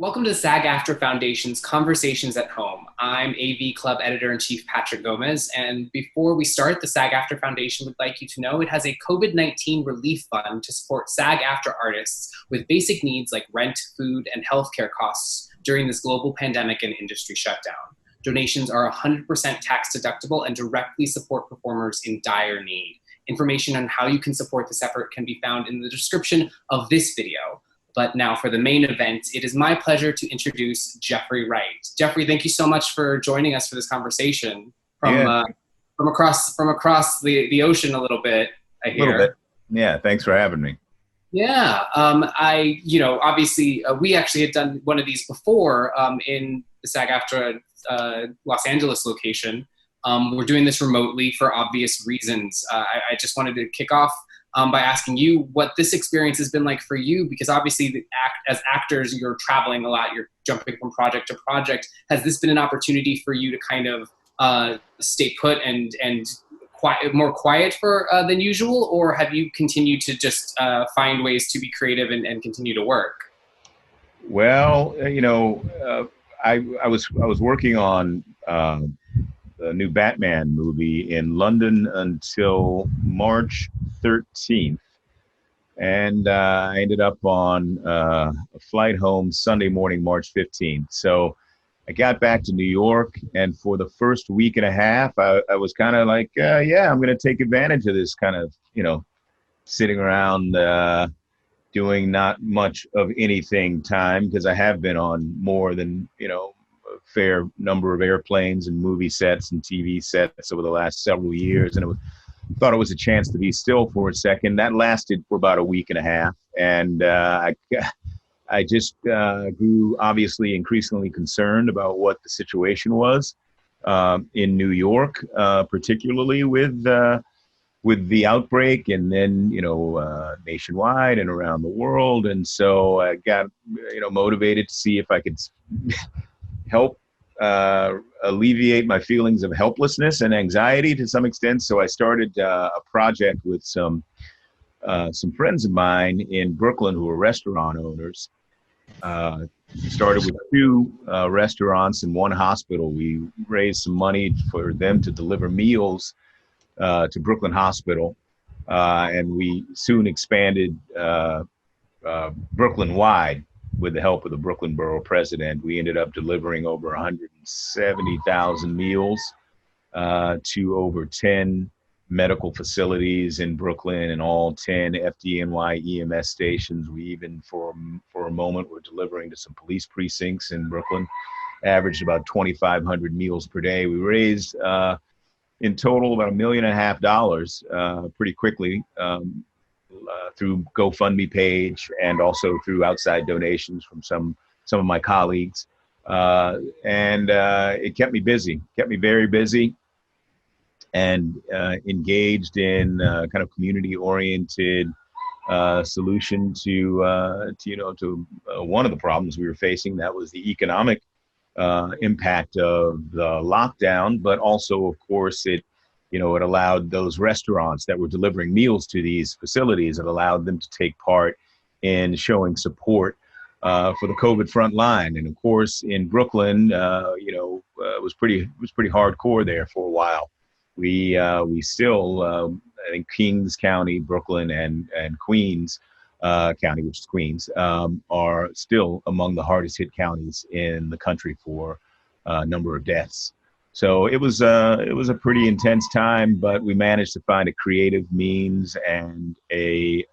Welcome to SAG-AFTRA Foundation's Conversations at Home. I'm AV Club Editor-in-Chief Patrick Gomez, and before we start, the SAG-AFTRA Foundation would like you to know it has a COVID-19 relief fund to support SAG-AFTRA artists with basic needs like rent, food, and healthcare costs during this global pandemic and industry shutdown. Donations are 100% tax deductible and directly support performers in dire need. Information on how you can support this effort can be found in the description of this video. But now for the main event, it is my pleasure to introduce Jeffrey Wright. Jeffrey, thank you so much for joining us for this conversation from across the ocean a little bit, I hear. A little bit. Yeah, thanks for having me. Yeah, obviously we actually had done one of these before in the SAG-AFTRA Los Angeles location. We're doing this remotely for obvious reasons. I just wanted to kick off by asking you what this experience has been like for you, because obviously as actors, you're traveling a lot, you're jumping from project to project. Has this been an opportunity for you to kind of stay put and more quiet than usual, or have you continued to just find ways to be creative and continue to work? Well, I was working on the new Batman movie in London until March 13th. And I ended up on a flight home Sunday morning, March 15th. So I got back to New York, and for the first week and a half, I was kind of like, yeah, I'm going to take advantage of this kind of, sitting around doing not much of anything time, because I have been on more than, a fair number of airplanes and movie sets and TV sets over the last several years. And thought it was a chance to be still for a second. That lasted for about a week and a half. And I just grew obviously increasingly concerned about what the situation was in New York, particularly with the outbreak, and then, nationwide and around the world. And so I got, motivated to see if I could help alleviate my feelings of helplessness and anxiety to some extent. So I started a project with some friends of mine in Brooklyn who are restaurant owners. Started with two restaurants and one hospital. We raised some money for them to deliver meals to Brooklyn Hospital, and we soon expanded Brooklyn-wide. With the help of the Brooklyn Borough President, we ended up delivering over 170,000 meals to over 10 medical facilities in Brooklyn and all 10 FDNY EMS stations. We even, for a moment, were delivering to some police precincts in Brooklyn, averaged about 2,500 meals per day. We raised, in total, about $1.5 million pretty quickly. Through GoFundMe page and also through outside donations from some of my colleagues. And it kept me busy, kept me very busy, and engaged in kind of community-oriented solution to one of the problems we were facing. That was the economic impact of the lockdown, but also, of course, it allowed those restaurants that were delivering meals to these facilities, it allowed them to take part in showing support for the COVID front line. And of course, in Brooklyn, it was pretty hardcore there for a while. We still, I think Kings County, Brooklyn, and Queens County, which is Queens, are still among the hardest hit counties in the country for number of deaths. So it was a pretty intense time, but we managed to find a creative means and to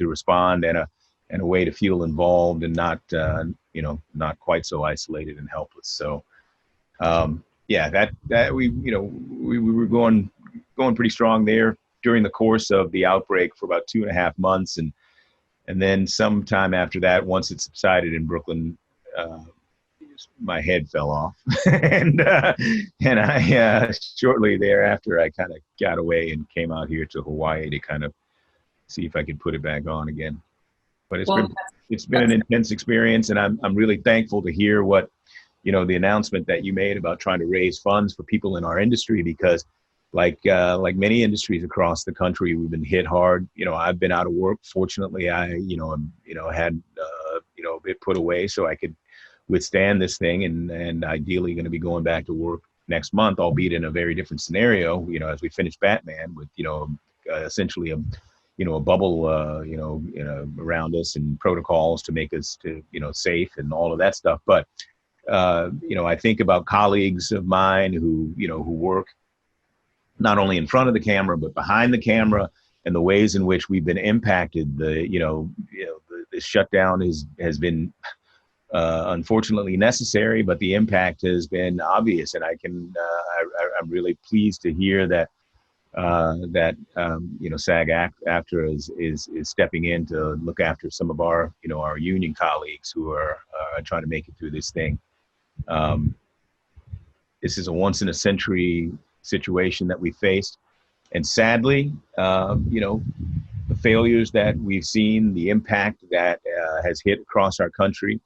respond, and a way to feel involved and not quite so isolated and helpless. So that we were going pretty strong there during the course of the outbreak for about 2.5 months, and then sometime after that, once it subsided in Brooklyn, my head fell off, and I shortly thereafter I kind of got away and came out here to Hawaii to kind of see if I could put it back on again. But it's been an intense experience, and I'm really thankful to hear what the announcement that you made about trying to raise funds for people in our industry, because like many industries across the country, we've been hit hard. I've been out of work. Fortunately, I had a bit put away so I could withstand this thing, and ideally going to be going back to work next month, albeit in a very different scenario, as we finish Batman with, essentially a bubble, around us and protocols to make us safe and all of that stuff. But, I think about colleagues of mine who work not only in front of the camera, but behind the camera, and the ways in which we've been impacted. The shutdown has been, unfortunately necessary, but the impact has been obvious. And I'm really pleased to hear that SAG-AFTRA is stepping in to look after some of our our union colleagues who are trying to make it through this thing. This is a once in a century situation that we faced, and sadly, the failures that we've seen, the impact that has hit across our country,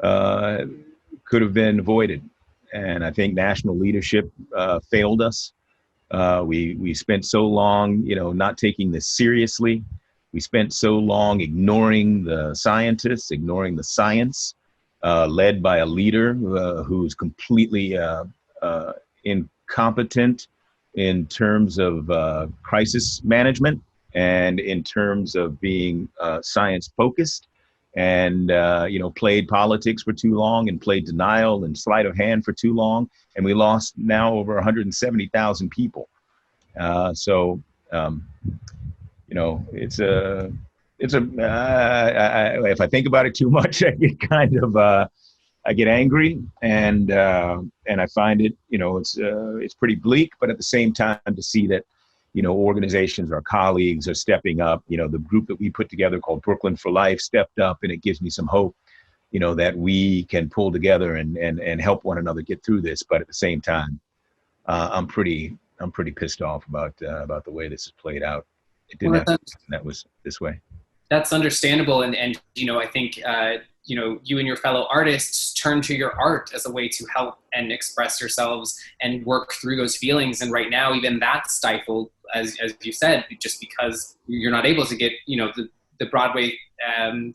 could have been avoided. And I think national leadership failed us. We spent so long, not taking this seriously. We spent so long ignoring the scientists, ignoring the science, led by a leader who's completely incompetent in terms of crisis management and in terms of being science focused, and played politics for too long and played denial and sleight of hand for too long. And we lost now over 170,000 people. If I think about it too much, I get I get angry, and I find it, it's pretty bleak. But at the same time, to see that, organizations, our colleagues are stepping up. The group that we put together called Brooklyn for Life stepped up, and it gives me some hope, that we can pull together and help one another get through this. But at the same time, I'm pretty pissed off about the way this has played out. It didn't have to happen that was this way. That's understandable, and I think you and your fellow artists turn to your art as a way to help and express yourselves and work through those feelings. And right now, even that's stifled, as you said, just because you're not able to get, the Broadway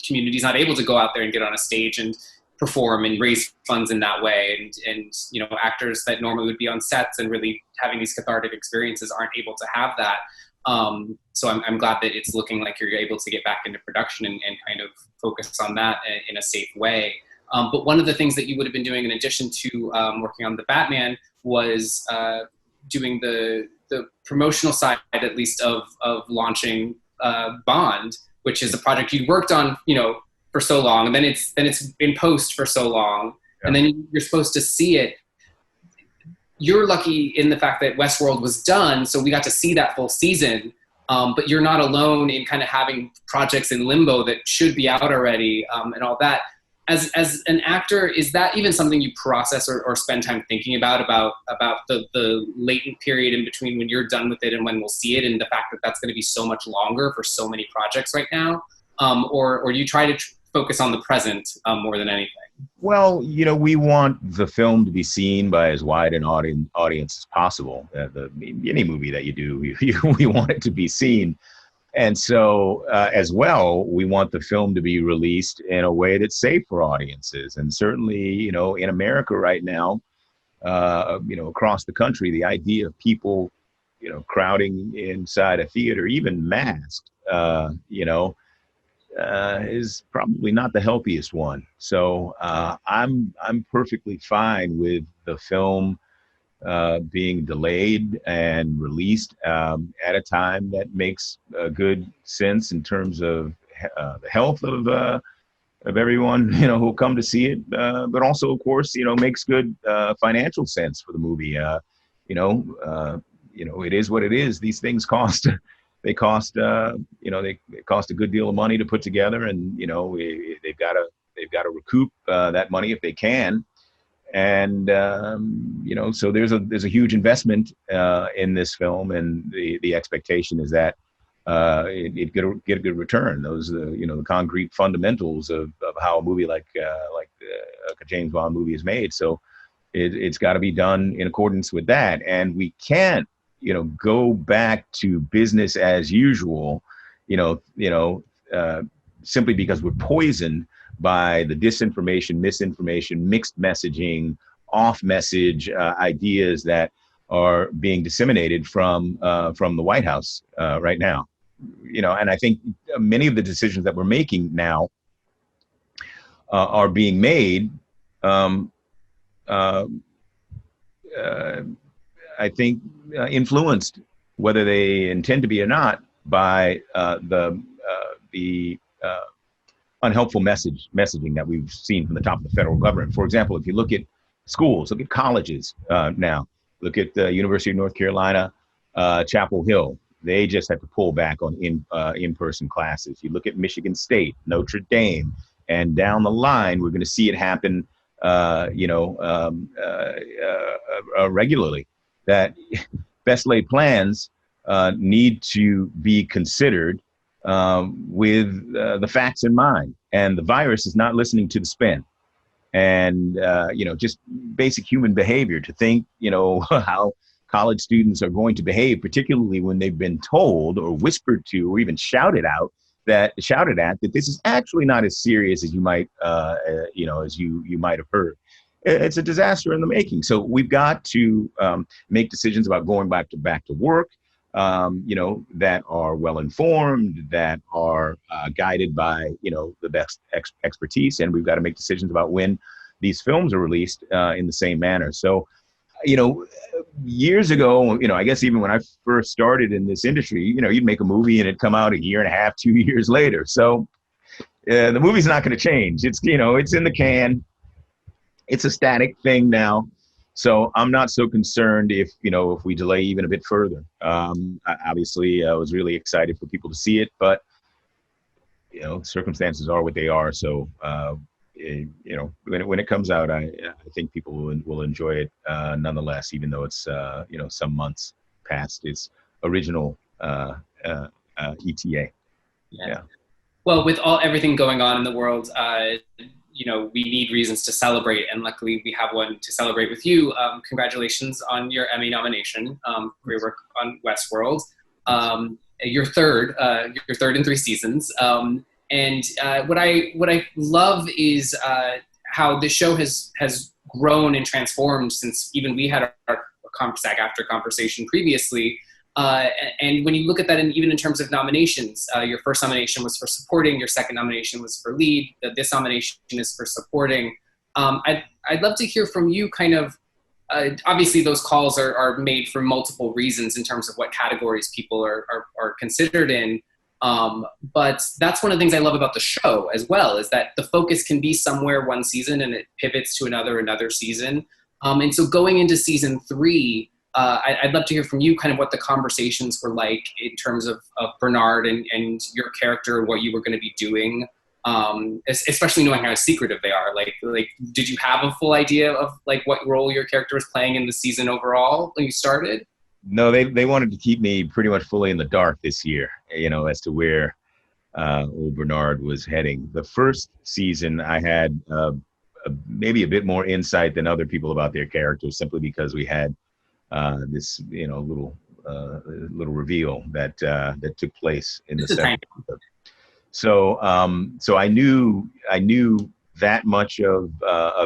community is not able to go out there and get on a stage and perform and raise funds in that way. And actors that normally would be on sets and really having these cathartic experiences aren't able to have that. So I'm glad that it's looking like you're able to get back into production and kind of focus on that in a safe way. But one of the things that you would have been doing in addition to working on the Batman was doing the promotional side, at least, of launching Bond, which is a project you worked on, for so long, and then it's in post for so long, yeah. And then you're supposed to see it. You're lucky in the fact that Westworld was done, so we got to see that full season. But you're not alone in kind of having projects in limbo that should be out already, and all that. As an actor, is that even something you process or spend time thinking about the latent period in between when you're done with it and when we'll see it, and the fact that that's going to be so much longer for so many projects right now? Or do you try to focus on the present more than anything? Well, we want the film to be seen by as wide an audience as possible. Any movie that you do, we want it to be seen. And so, as well, we want the film to be released in a way that's safe for audiences. And certainly, in America right now, across the country, the idea of people, crowding inside a theater, even masked, is probably not the healthiest one. So I'm perfectly fine with the film being delayed and released at a time that makes good sense in terms of the health of everyone who'll come to see it, but also, of course, makes good financial sense for the movie. It is what it is. These things cost. They cost, they cost a good deal of money to put together, and they've got to recoup that money if they can, and so there's a huge investment in this film, and the expectation is that it get a good return. Those the concrete fundamentals of how a movie like a James Bond movie is made. So it's got to be done in accordance with that, and we can't go back to business as usual, simply because we're poisoned by the disinformation, misinformation, mixed messaging, off message ideas that are being disseminated from the White House right now. And I think many of the decisions that we're making now are being made, I think, influenced, whether they intend to be or not, by the unhelpful messaging that we've seen from the top of the federal government. For example, if you look at schools, look at colleges now, look at the University of North Carolina, Chapel Hill. They just had to pull back on in-person classes. You look at Michigan State, Notre Dame, and down the line, we're going to see it happen, regularly. That best laid plans need to be considered with the facts in mind. And the virus is not listening to the spin. And, just basic human behavior to think, how college students are going to behave, particularly when they've been told or whispered to or even shouted at that this is actually not as serious as you might, as you might have heard. It's a disaster in the making. So we've got to make decisions about going back to work, that are well informed, that are guided by, the best expertise. And we've got to make decisions about when these films are released in the same manner. So, years ago, I guess even when I first started in this industry, you'd make a movie and it'd come out a year and a half, 2 years later. So the movie's not going to change. It's, it's in the can. It's a static thing now. So I'm not so concerned if we delay even a bit further. Obviously, I was really excited for people to see it, but, circumstances are what they are. So, when it comes out, I think people will enjoy it nonetheless, even though it's, some months past its original ETA. Yeah. Well, with everything going on in the world, we need reasons to celebrate, and luckily we have one to celebrate with you. Congratulations on your Emmy nomination for your work on Westworld. Your third in 3 seasons. And what I love is how this show has grown and transformed since even we had our SAG-AFTRA conversation previously. And when you look at that, even in terms of nominations, your first nomination was for supporting, your second nomination was for lead, this nomination is for supporting. I'd love to hear from you kind of, obviously those calls are made for multiple reasons in terms of what categories people are considered in. But that's one of the things I love about the show as well, is that the focus can be somewhere one season and it pivots to another season. And so going into season 3, I'd love to hear from you kind of what the conversations were like in terms of Bernard and your character, what you were going to be doing, especially knowing how secretive they are. Like, did you have a full idea of like what role your character was playing in the season overall when you started? No, they wanted to keep me pretty much fully in the dark this year, as to where old Bernard was heading. The first season, I had maybe a bit more insight than other people about their characters, simply because we had this, little reveal that took place in the second episode. So I knew that much of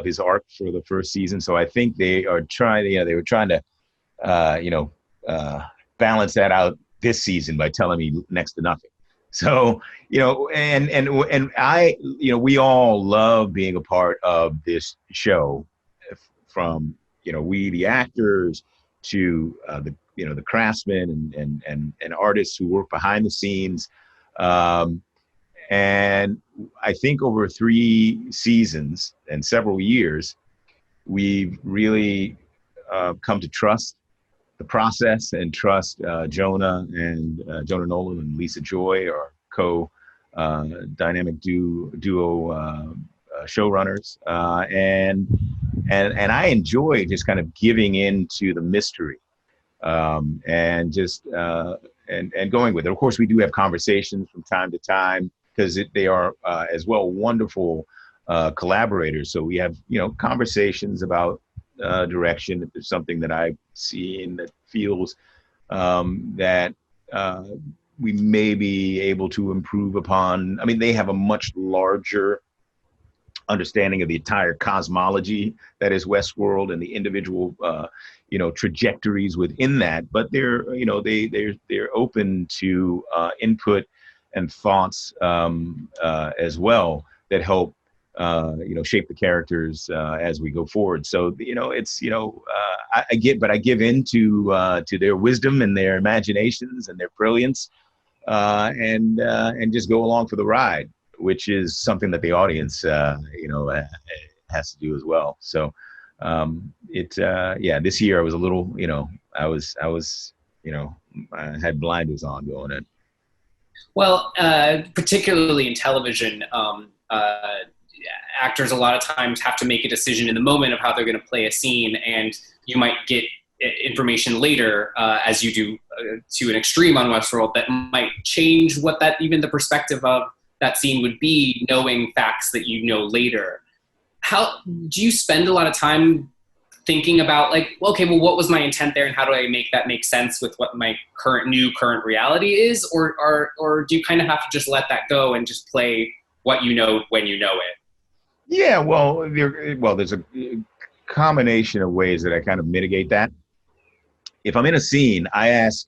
his arc for the first season. So I think they were trying to balance that out this season by telling me next to nothing. So, and I, we all love being a part of this show, from, we, the actors, to the craftsmen and artists who work behind the scenes. And I think over 3 seasons and several years, we've really come to trust the process and trust Jonah Nolan and Lisa Joy, our dynamic duo showrunners, and I enjoy just kind of giving into the mystery, and just and going with it. Of course, we do have conversations from time to time, because they are as well wonderful collaborators. So we have conversations about direction. If there's something that I see and that feels that we may be able to improve upon. I mean, they have a much larger understanding of the entire cosmology that is Westworld and the individual, trajectories within that. But they're open to input and thoughts as well that help shape the characters as we go forward. So I give in to their wisdom and their imaginations and their brilliance, and just go along for the ride, which is something that the audience has to do as well. So this year I was a little, I had blinders on going in. Well, particularly in television, actors a lot of times have to make a decision in the moment of how they're going to play a scene, and you might get information later, as you do to an extreme on Westworld, that might change what even the perspective of that scene would be, knowing facts that you know later. How do you spend a lot of time thinking about, like, okay, well, what was my intent there, and how do I make that make sense with what my current reality is, or do you kind of have to just let that go and just play what you know when you know it? Yeah, well, there's a combination of ways that I kind of mitigate that. If I'm in a scene, I ask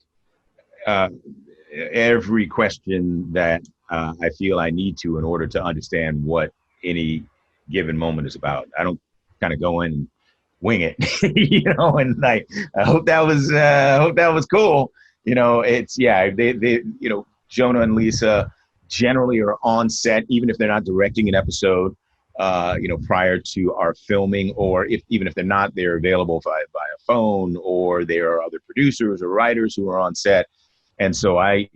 every question that I feel I need to in order to understand what any given moment is about. I don't kind of go in and wing it, and like, I hope that was cool. Jonah and Lisa generally are on set, even if they're not directing an episode, prior to our filming, or even if they're not, they're available via phone, or there are other producers or writers who are on set. And so I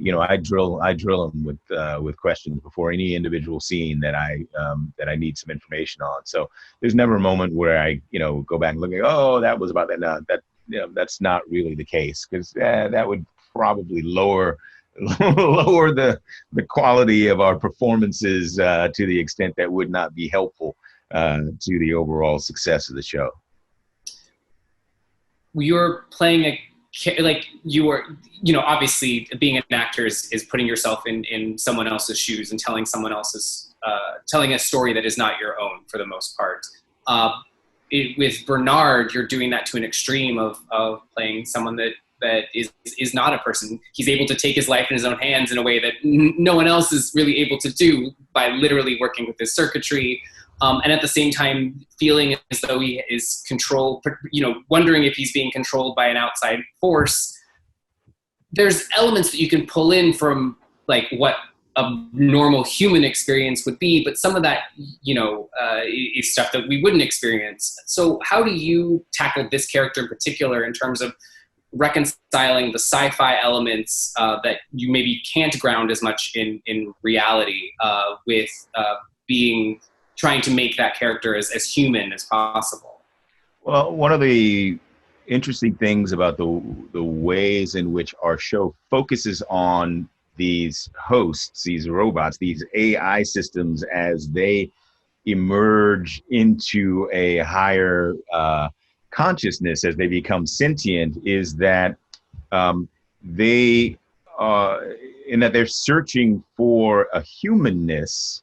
drill them with questions before any individual scene that I need some information on. So there's never a moment where I go back and look at, oh, that was about that. No, that's not really the case, because that would probably lower the quality of our performances to the extent that would not be helpful to the overall success of the show. You're playing obviously being an actor is putting yourself in someone else's shoes and telling someone else's, telling a story that is not your own for the most part. With Bernard, you're doing that to an extreme of playing someone that is not a person. He's able to take his life in his own hands in a way that no one else is really able to do, by literally working with his circuitry, and at the same time feeling as though he is controlled, wondering if he's being controlled by an outside force. There's elements that you can pull in from like what a normal human experience would be, but some of that, is stuff that we wouldn't experience. So how do you tackle this character in particular in terms of reconciling the sci-fi elements that you maybe can't ground as much in reality with trying to make that character as human as possible? Well, one of the interesting things about the ways in which our show focuses on these hosts, these robots, these AI systems, as they emerge into a higher consciousness, as they become sentient, is that they're searching for a humanness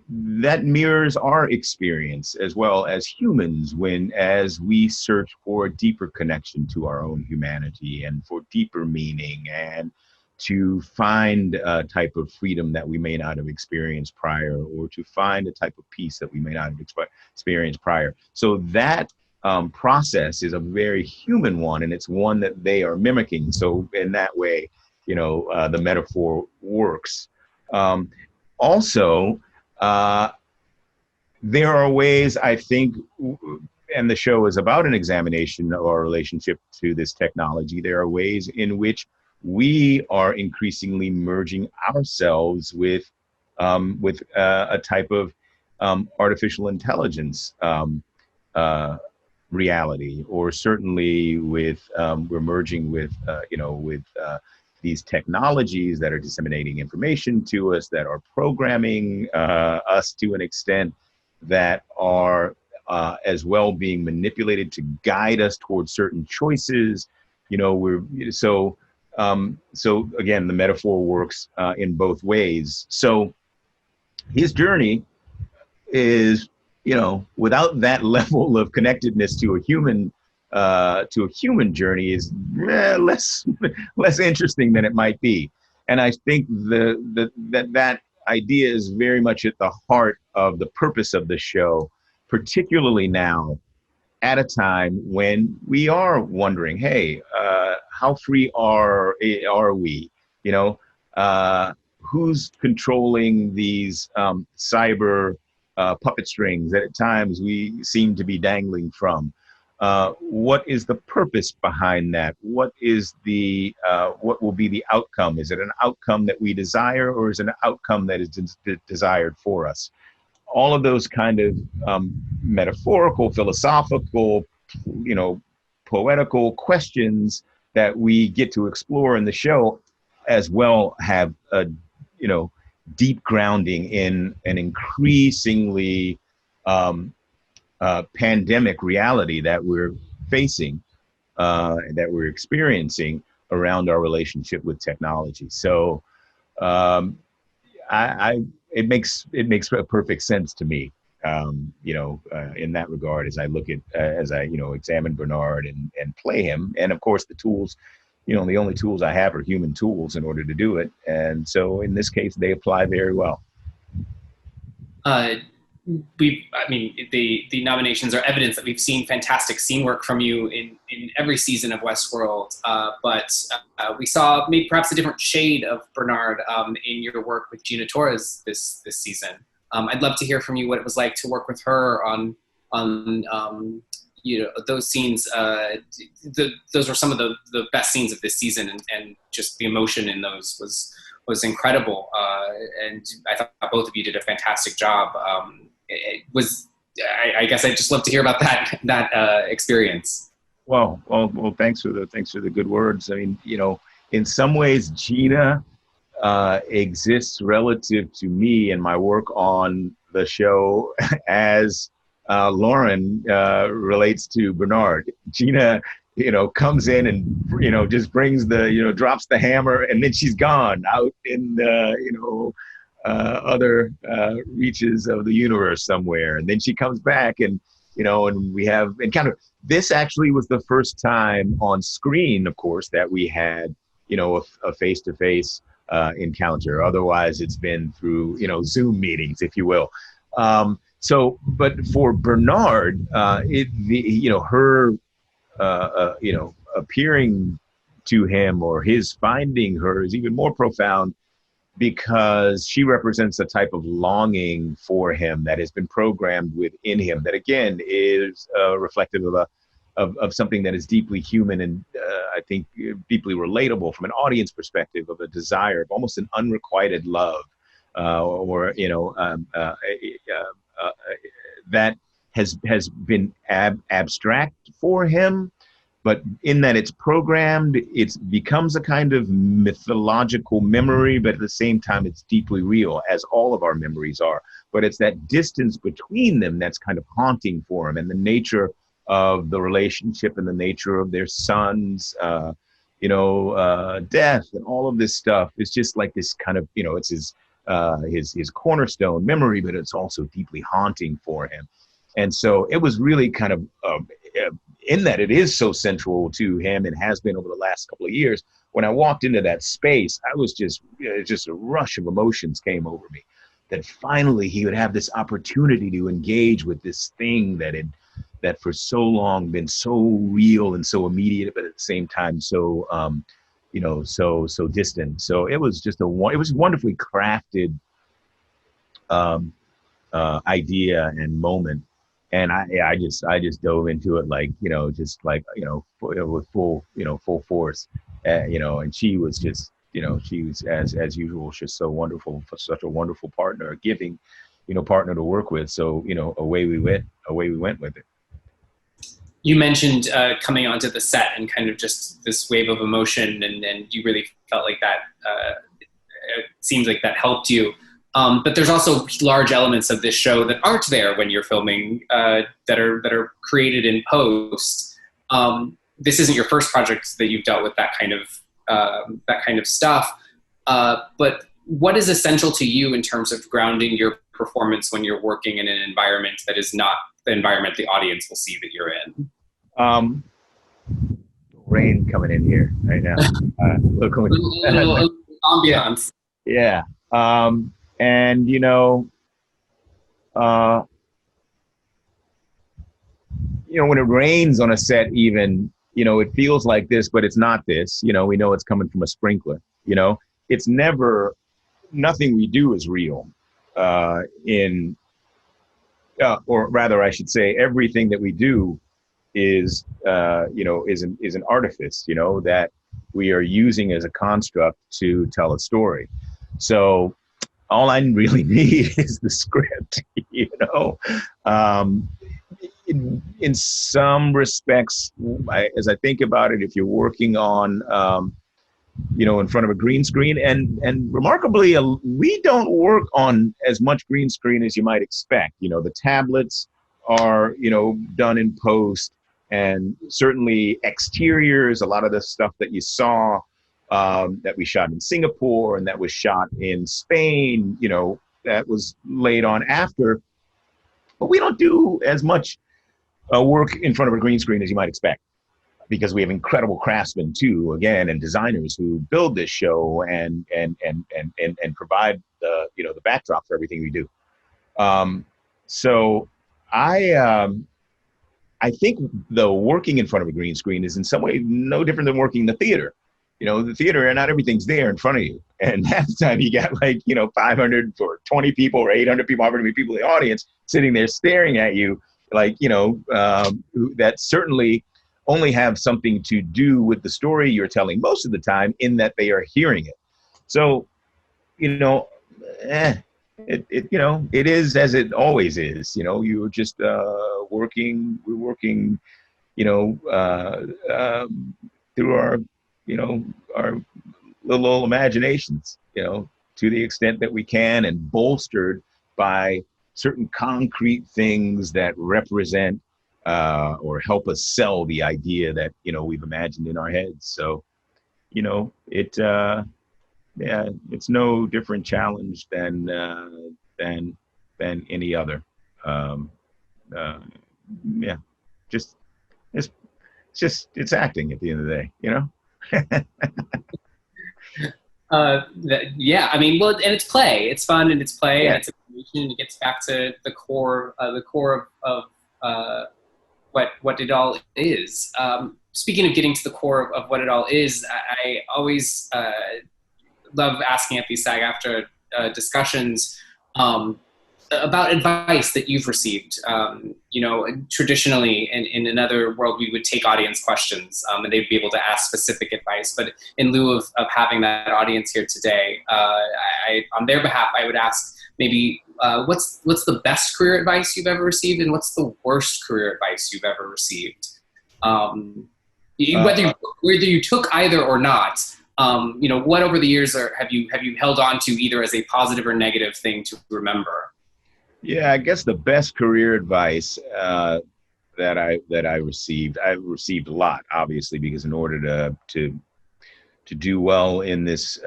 that mirrors our experience as well as humans, as we search for a deeper connection to our own humanity and for deeper meaning, and to find a type of freedom that we may not have experienced prior, or to find a type of peace that we may not have experienced prior. So that process is a very human one, and it's one that they are mimicking. So in that way, the metaphor works. Also, there are ways, I think, and the show is about an examination of our relationship to this technology. There are ways in which we are increasingly merging ourselves with a type of artificial intelligence reality, or certainly we're merging with these technologies that are disseminating information to us, that are programming us to an extent, that are as well being manipulated to guide us towards certain choices. So again, the metaphor works in both ways. So his journey is, without that level of connectedness to a human journey is less interesting than it might be. And I think that idea is very much at the heart of the purpose of the show, particularly now at a time when we are wondering, hey, how free are we? Who's controlling these cyber puppet strings that at times we seem to be dangling from? What is the purpose behind that? What will be the outcome? Is it an outcome that we desire, or is it an outcome that is desired for us? All of those kind of metaphorical, philosophical, poetical questions that we get to explore in the show as well have a, deep grounding in an increasingly pandemic reality that we're facing, that we're experiencing around our relationship with technology. So it makes perfect sense to me, in that regard, as I look at, examine Bernard and play him. And of course, the tools, the only tools I have are human tools in order to do it. And so in this case, they apply very well. The nominations are evidence that we've seen fantastic scene work from you in every season of Westworld, but we saw maybe perhaps a different shade of Bernard in your work with Gina Torres this season. I'd love to hear from you what it was like to work with her on those scenes. Those were some of the best scenes of this season, and just the emotion in those was incredible. And I thought both of you did a fantastic job. I guess I'd just love to hear about that experience. Well, thanks for the good words. I mean, in some ways, Gina exists relative to me and my work on the show as Lauren relates to Bernard. Gina, comes in and, just brings drops the hammer, and then she's gone out in the, other reaches of the universe somewhere. And then she comes back and, and we have encounter. This actually was the first time on screen, of course, that we had, a face-to-face encounter. Otherwise, it's been through, Zoom meetings, if you will. But for Bernard, her, appearing to him or his finding her is even more profound, because she represents a type of longing for him that has been programmed within him that, again, is reflective of something that is deeply human and I think deeply relatable from an audience perspective, of a desire of almost an unrequited love, that has been abstract for him. But in that it's programmed, it becomes a kind of mythological memory, but at the same time, it's deeply real, as all of our memories are. But it's that distance between them that's kind of haunting for him, and the nature of the relationship and the nature of their son's, death and all of this stuff. It's just like this kind of, it's his cornerstone memory, but it's also deeply haunting for him. And so it was really kind of, in that it is so central to him and has been over the last couple of years. When I walked into that space, I was just a rush of emotions came over me, that finally he would have this opportunity to engage with this thing that for so long been so real and so immediate, but at the same time so so distant. So it was just it was wonderfully crafted idea and moment. And I just dove into it with full force, and she was just, she was as usual, just so wonderful, such a wonderful partner, a giving, partner to work with. So, away we went with it. You mentioned coming onto the set and kind of just this wave of emotion, and you really felt like that, it seems like that helped you. But there's also large elements of this show that aren't there when you're filming, that are created in post. This isn't your first project that you've dealt with that kind of stuff. But what is essential to you in terms of grounding your performance when you're working in an environment that is not the environment the audience will see that you're in? Rain coming in here right now. Look, Little ambiance. yeah. And when it rains on a set, even, it feels like this, but it's not this. We know it's coming from a sprinkler. It's never, nothing we do is real. Or rather, I should say, everything that we do is an artifice, that we are using as a construct to tell a story. So all I really need is the script, In some respects, as I think about it, if you're working on, in front of a green screen, and remarkably, we don't work on as much green screen as you might expect. The tablets are, done in post, and certainly exteriors, a lot of the stuff that you saw that we shot in Singapore and that was shot in Spain, that was laid on after. But we don't do as much work in front of a green screen as you might expect, because we have incredible craftsmen too, again, and designers who build this show and provide the backdrop for everything we do. So I think though working in front of a green screen is in some way no different than working in the theater. The theater, not everything's there in front of you. And half the time you got 500 or 20 people or 800 people, however many people in the audience sitting there staring at you, that certainly only have something to do with the story you're telling most of the time, in that they are hearing it. So, it is as it always is. You're just we're working, through our, our little imaginations, to the extent that we can, and bolstered by certain concrete things that represent or help us sell the idea that, we've imagined in our heads. So, it's no different challenge than any other. It's acting at the end of the day, Yeah, I mean, well, and it's play. It's fun and it's play, Yeah. and it's emotion, and it gets back to the core of what it all is. Speaking of getting to the core of what it all is, I always love asking at these SAG-AFTRA discussions about advice that you've received. Traditionally in another world, we would take audience questions and they'd be able to ask specific advice. But in lieu of having that audience here today, on their behalf, I would ask maybe what's the best career advice you've ever received, and what's the worst career advice you've ever received? Whether you took either or not, what over the years have you held on to, either as a positive or negative thing to remember? Yeah, I guess the best career advice that I received, I've received a lot, obviously, because in order to do well in this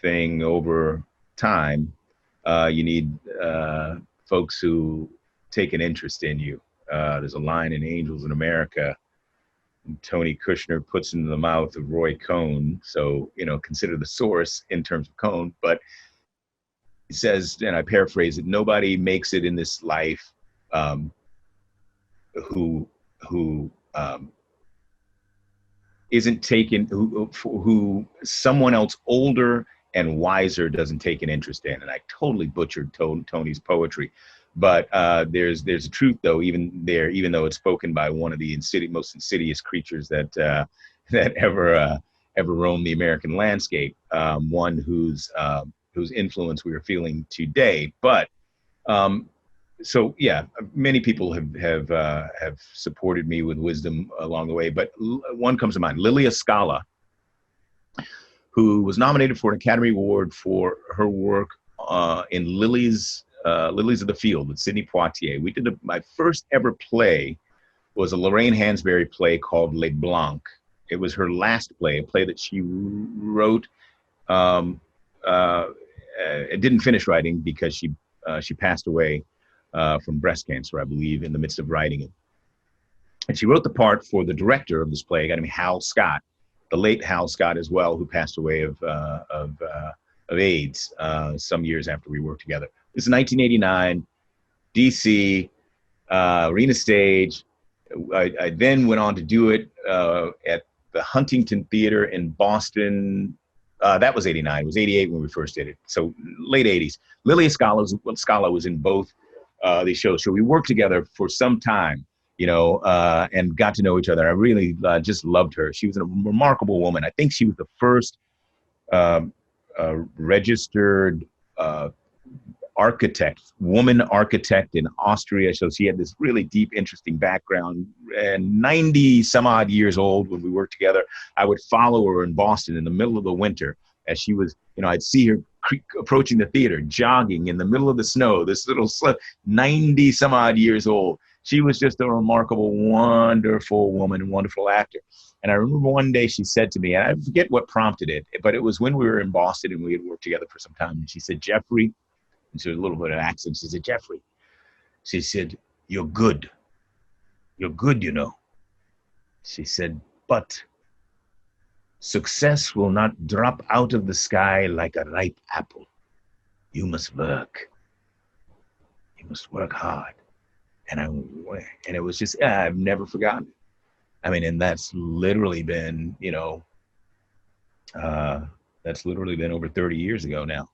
thing over time, you need folks who take an interest in you. There's a line in Angels in America, Tony Kushner puts into the mouth of Roy Cohn. So, consider the source in terms of Cohn, but he says, and I paraphrase it, nobody makes it in this life who isn't taken, who someone else older and wiser doesn't take an interest in. And I totally butchered Tony's poetry, but there's a truth though, even though it's spoken by one of the most insidious creatures that ever roamed the American landscape, one whose influence we are feeling today. But so yeah, many people have supported me with wisdom along the way. But one comes to mind, Lilia Scala, who was nominated for an Academy Award for her work in Lilies of the Field with Sidney Poitier. We did my first ever play was a Lorraine Hansberry play called Les Blancs. It was her last play, a play that she wrote. It didn't finish writing because she she passed away from breast cancer, I believe, in the midst of writing it. And she wrote the part for the director of this play, a guy named Hal Scott, the late Hal Scott as well, who passed away of AIDS some years after we worked together. This is 1989, DC, Arena Stage. I then went on to do it at the Huntington Theater in Boston. That was 89. It was 88 when we first did it. So late 80s. Lilia Scala was in both these shows. So we worked together for some time, you know, and got to know each other. I really just loved her. She was a remarkable woman. I think she was the first registered woman architect in Austria. So she had this really deep, interesting background. And 90 some odd years old when we worked together, I would follow her in Boston in the middle of the winter as she was, you know, I'd see her approaching the theater, jogging in the middle of the snow, this little 90 some odd years old. She was just a remarkable, wonderful woman and wonderful actor. And I remember one day she said to me, and I forget what prompted it, but it was when we were in Boston and we had worked together for some time. And she said, Jeffrey, and she had a little bit of accent. She said, Jeffrey, she said, you're good. You're good, you know. She said, but success will not drop out of the sky like a ripe apple. You must work. You must work hard. And it was just, I've never forgotten it. I mean, and that's literally been, you know, that's literally been over 30 years ago now.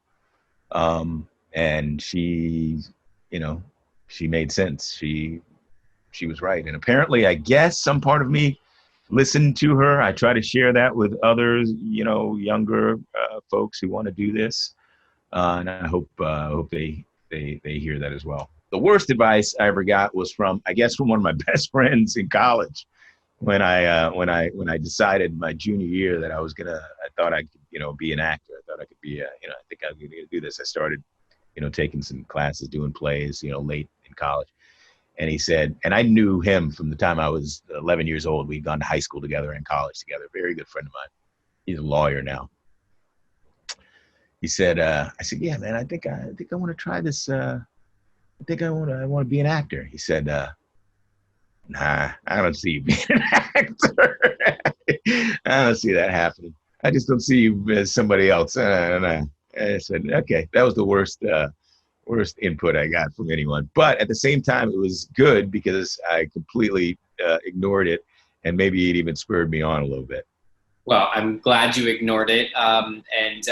And she, you know, she made sense. She was right. And apparently, I guess some part of me listened to her. I try to share that with others, you know, younger folks who want to do this. And I hope they hear that as well. The worst advice I ever got was from one of my best friends in college. When I decided my junior year that I thought I could, you know, be an actor. I thought I could be you know, I think I was going to do this. I started, you know, taking some classes, doing plays, you know, late in college. And he said, and I knew him from the time I was 11 years old. We'd gone to high school together and college together. Very good friend of mine. He's a lawyer now. He said, I said, yeah, man, I think I want to try this. I think I want to be an actor. He said, nah, I don't see you being an actor. I don't see that happening. I just don't see you as somebody else. I said, okay, that was the worst input I got from anyone. But at the same time, it was good because I completely ignored it, and maybe it even spurred me on a little bit. Well, I'm glad you ignored it, and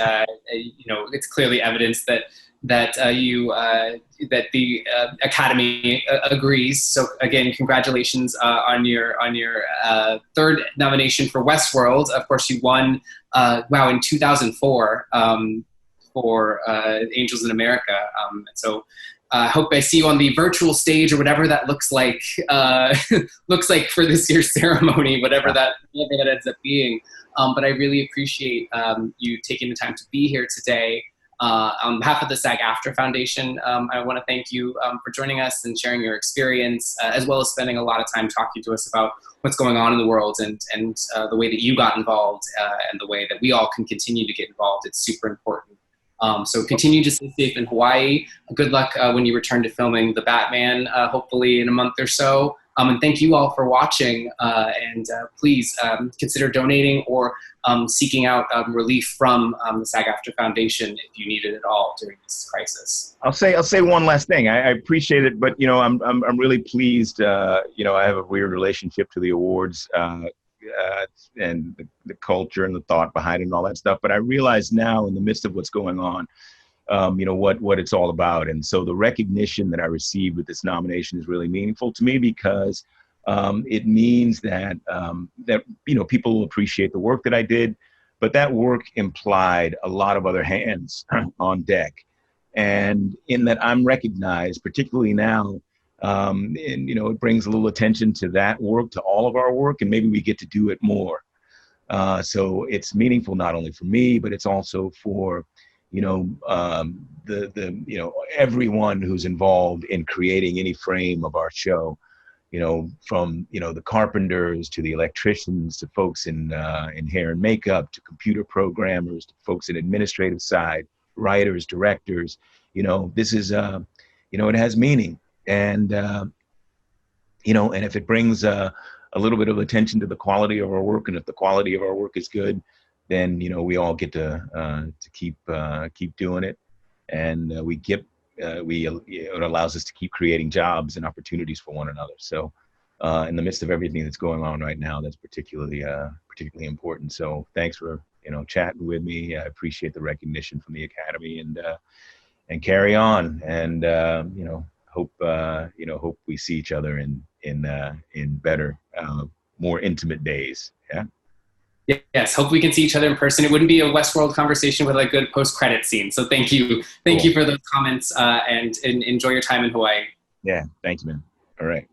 you know, it's clearly evidence that the Academy agrees. So again, congratulations on your third nomination for Westworld. Of course, you won in 2004 for Angels in America. So I hope I see you on the virtual stage or whatever that looks like for this year's ceremony, whatever that ends up being. But I really appreciate you taking the time to be here today. On behalf of the SAG-AFTRA Foundation, I want to thank you for joining us and sharing your experience, as well as spending a lot of time talking to us about what's going on in the world and the way that you got involved and the way that we all can continue to get involved. It's super important. So continue to stay safe in Hawaii. Good luck when you return to filming The Batman, hopefully in a month or so. And thank you all for watching. And please consider donating or seeking out relief from the SAG-AFTRA Foundation if you need it at all during this crisis. I'll say one last thing. I appreciate it, but you know, I'm really pleased. You know, I have a weird relationship to the awards and the culture and the thought behind it and all that stuff. But I realize now, in the midst of what's going on, you know, what it's all about. And so the recognition that I received with this nomination is really meaningful to me because it means that, you know, people will appreciate the work that I did, but that work implied a lot of other hands on deck. And in that I'm recognized, particularly now, and, you know, it brings a little attention to that work, to all of our work, and maybe we get to do it more. So it's meaningful not only for me, but it's also for, you know, you know, everyone who's involved in creating any frame of our show, you know, from, you know, the carpenters to the electricians to folks in hair and makeup to computer programmers to folks in administrative side, writers, directors, this is, it has meaning. And, and if it brings a little bit of attention to the quality of our work, and if the quality of our work is good, then, we all get to keep doing it. And it allows us to keep creating jobs and opportunities for one another. So in the midst of everything that's going on right now, that's particularly important. So thanks for, chatting with me. I appreciate the recognition from the Academy, and carry on. And, hope we see each other in better, more intimate days. Yeah. Yes, hope we can see each other in person. It wouldn't be a Westworld conversation with a good post-credit scene. So thank you. Thank you for those comments, and enjoy your time in Hawaii. Yeah, thanks, man. All right.